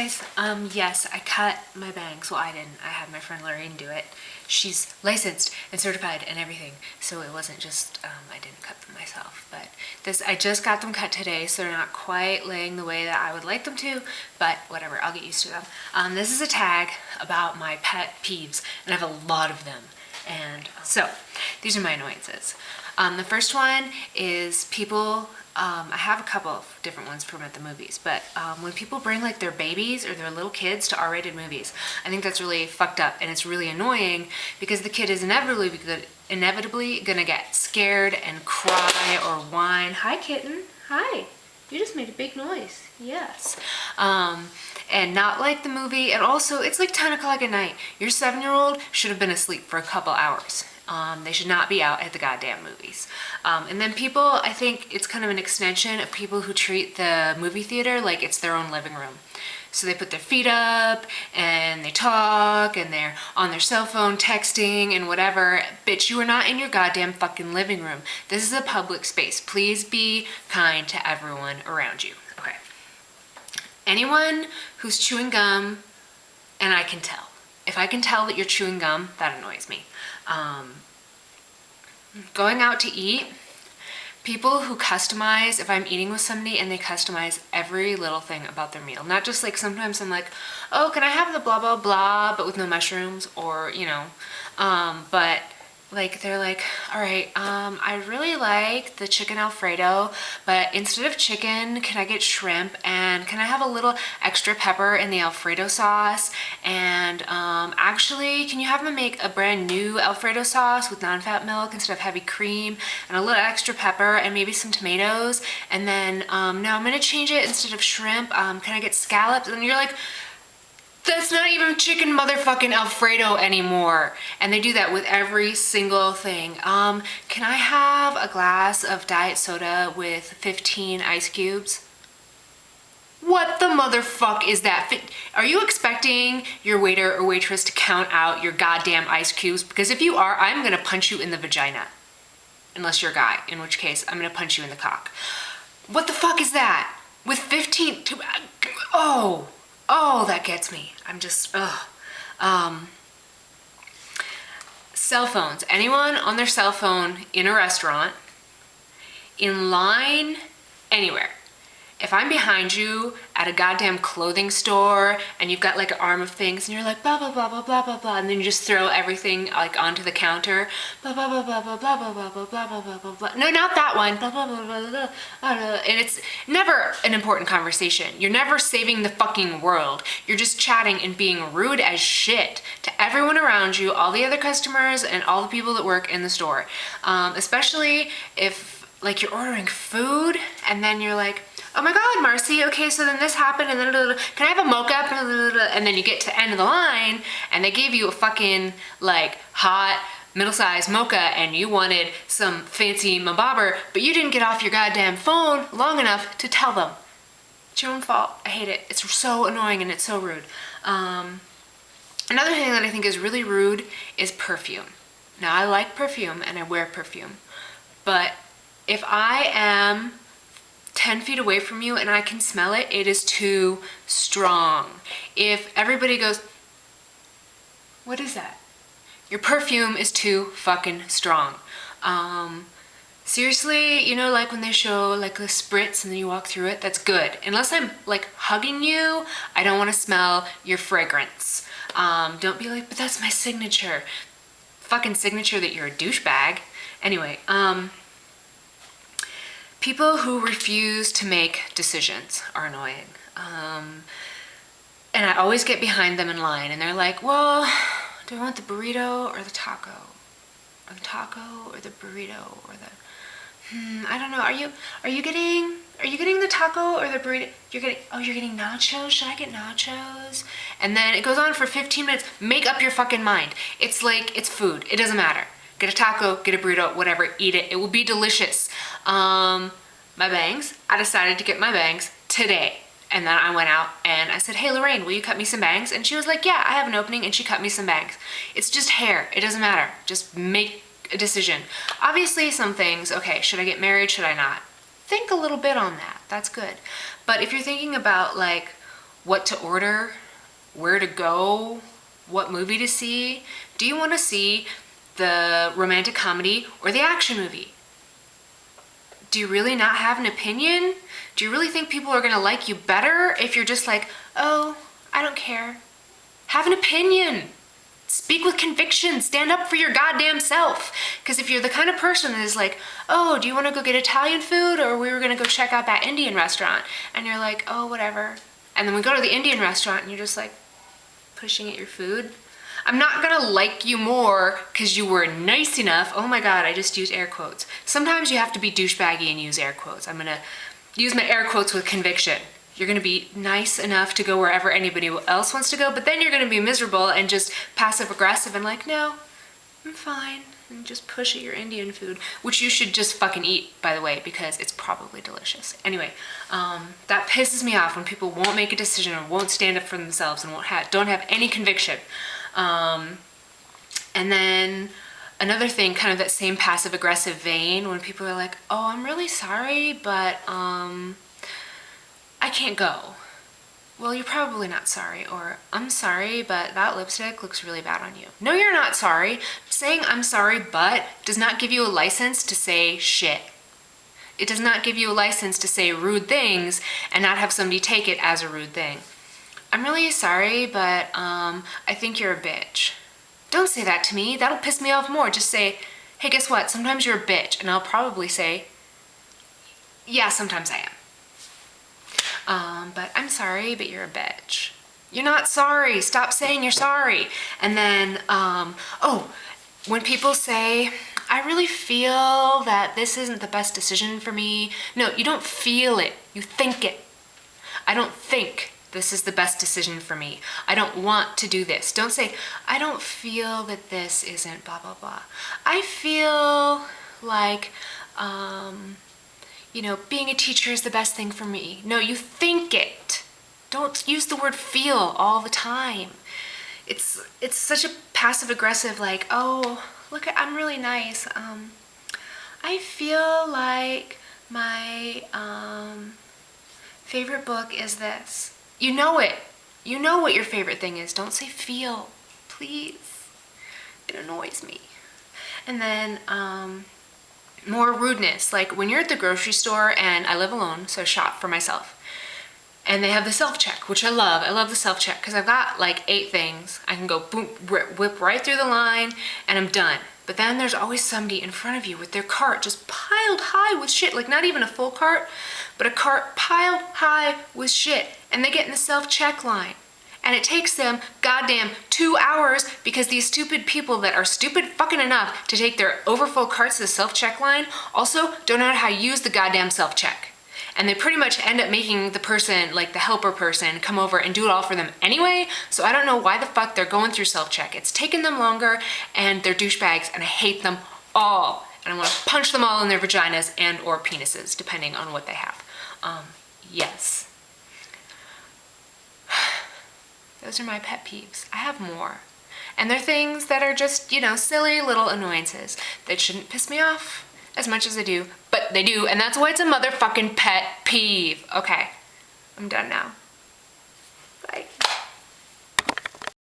guys. Yes, I cut my bangs. Well, I didn't. I had my friend Lorraine do it. She's licensed and certified and everything, so it wasn't just, I didn't cut them myself. But I just got them cut today, so they're not quite laying the way that I would like them to, but whatever, I'll get used to them. This is a tag about my pet peeves, and I have a lot of them. And so, these are my annoyances. The first one is people, I have a couple of different ones from at the movies, but when people bring like their babies or their little kids to R-rated movies, I think that's really fucked up, and it's really annoying because the kid is inevitably gonna get scared and cry or whine. Hi, kitten. Hi. You just made a big noise. Yes. And not like the movie. And also, it's like 10 o'clock at night. Your 7-year-old should have been asleep for a couple hours. They should not be out at the goddamn movies. And then people, I think it's kind of an extension of people who treat the movie theater like it's their own living room. So they put their feet up and they talk and they're on their cell phone texting and whatever. Bitch, you are not in your goddamn fucking living room. This is a public space. Please be kind to everyone around you. Okay. Anyone who's chewing gum, and I can tell. If I can tell that you're chewing gum, that annoys me. Going out to eat, people who customize, if I'm eating with somebody and they customize every little thing about their meal, not just like sometimes I'm like, oh, can I have the blah, blah, blah, but with no mushrooms, or, you know, but like they're like, all right, I really like the chicken Alfredo, but instead of chicken, can I get shrimp, and can I have a little extra pepper in the Alfredo sauce, and actually, can you have them make a brand new Alfredo sauce with non-fat milk instead of heavy cream, and a little extra pepper, and maybe some tomatoes, and then, no, I'm gonna change it, instead of shrimp, can I get scallops? And you're like, that's not even chicken motherfucking Alfredo anymore. And they do that with every single thing. Can I have a glass of diet soda with 15 ice cubes? What the motherfuck is that? Are you expecting your waiter or waitress to count out your goddamn ice cubes? Because if you are, I'm gonna punch you in the vagina. Unless you're a guy, in which case I'm gonna punch you in the cock. What the fuck is that? With 15, Oh, that gets me. I'm just, ugh. Cell phones. Anyone on their cell phone in a restaurant, in line, anywhere. If I'm behind you at a goddamn clothing store and you've got like an arm of things and you're like blah blah blah blah blah blah blah, and then you just throw everything like onto the counter, blah blah blah blah blah blah blah blah blah blah blah blah blah blah. No, not that one. Blah blah blah blah blah blah. And it's never an important conversation. You're never saving the fucking world. You're just chatting and being rude as shit to everyone around you, all the other customers and all the people that work in the store. Especially if like you're ordering food and then you're like, oh my God, Marcy, okay, so then this happened, and then, can I have a mocha? And then you get to the end of the line, and they gave you a fucking, like, hot, middle-sized mocha, and you wanted some fancy mabobber, but you didn't get off your goddamn phone long enough to tell them. It's your own fault. I hate it. It's so annoying, and it's so rude. Another thing that I think is really rude is perfume. Now, I like perfume, and I wear perfume, but if I am 10 feet away from you and I can smell it, it is too strong. If everybody goes, what is that? Your perfume is too fucking strong. Seriously, you know, like when they show like the spritz and then you walk through it, that's good. Unless I'm like hugging you, I don't want to smell your fragrance. Don't be like, but that's my signature. Fucking signature that you're a douchebag. Anyway, people who refuse to make decisions are annoying. And I always get behind them in line and they're like, well, do I want the burrito or the taco? Or the taco or the burrito or the, I don't know. Are you getting the taco or the burrito? You're getting nachos? Should I get nachos? And then it goes on for 15 minutes. Make up your fucking mind. It's like, it's food. It doesn't matter. Get a taco, get a burrito, whatever, eat it. It will be delicious. My bangs, I decided to get my bangs today. And then I went out and I said, hey, Lorraine, will you cut me some bangs? And she was like, yeah, I have an opening, and she cut me some bangs. It's just hair. It doesn't matter. Just make a decision. Obviously, some things, okay, should I get married? Should I not? Think a little bit on that. That's good. But if you're thinking about like, what to order, where to go, what movie to see. Do you want to see the romantic comedy or the action movie? Do you really not have an opinion? Do you really think people are gonna like you better if you're just like, oh, I don't care? Have an opinion. Speak with conviction. Stand up for your goddamn self. Because if you're the kind of person that is like, oh, do you want to go get Italian food, or we were going to go check out that Indian restaurant? And you're like, oh, whatever. And then we go to the Indian restaurant and you're just like pushing at your food. I'm not going to like you more because you were nice enough. Oh my God, I just used air quotes. Sometimes you have to be douchebaggy and use air quotes. I'm going to use my air quotes with conviction. You're going to be nice enough to go wherever anybody else wants to go, but then you're going to be miserable and just passive aggressive and like, no, I'm fine. And just push at your Indian food, which you should just fucking eat, by the way, because it's probably delicious. Anyway, that pisses me off when people won't make a decision or won't stand up for themselves and don't have any conviction. And then another thing, kind of that same passive aggressive vein, when people are like, oh, I'm really sorry, but I can't go. Well, you're probably not sorry, or I'm sorry, but that lipstick looks really bad on you. No, you're not sorry. Saying I'm sorry, but does not give you a license to say shit. It does not give you a license to say rude things and not have somebody take it as a rude thing. I'm really sorry, but I think you're a bitch. Don't say that to me. That'll piss me off more. Just say, hey, guess what? Sometimes you're a bitch. And I'll probably say, yeah, sometimes I am. But I'm sorry, but you're a bitch. You're not sorry. Stop saying you're sorry. And then, when people say, I really feel that this isn't the best decision for me. No, you don't feel it. You think it. I don't think this is the best decision for me. I don't want to do this. Don't say, I don't feel that this isn't blah, blah, blah. I feel like, being a teacher is the best thing for me. No, you think it. Don't use the word feel all the time. It's such a passive aggressive, like, oh, look, I'm really nice. I feel like my favorite book is this. You know it. You know what your favorite thing is. Don't say feel, please. It annoys me. And then, more rudeness, like when you're at the grocery store, and I live alone, so I shop for myself, and they have the self-check, which I love the self-check because I've got like 8 things. I can go boom, whip right through the line and I'm done. But then there's always somebody in front of you with their cart just piled high with shit, like not even a full cart, but a cart piled high with shit, and they get in the self-check line. And it takes them goddamn 2 hours because these stupid people that are stupid fucking enough to take their overfull carts to the self-check line also don't know how to use the goddamn self-check. And they pretty much end up making the person, like the helper person, come over and do it all for them anyway. So I don't know why the fuck they're going through self-check. It's taking them longer, and they're douchebags, and I hate them all. And I want to punch them all in their vaginas and or penises, depending on what they have. Yes. Those are my pet peeves. I have more. And they're things that are just, silly little annoyances that shouldn't piss me off as much as they do, but they do, and that's why it's a motherfucking pet peeve. Okay, I'm done now.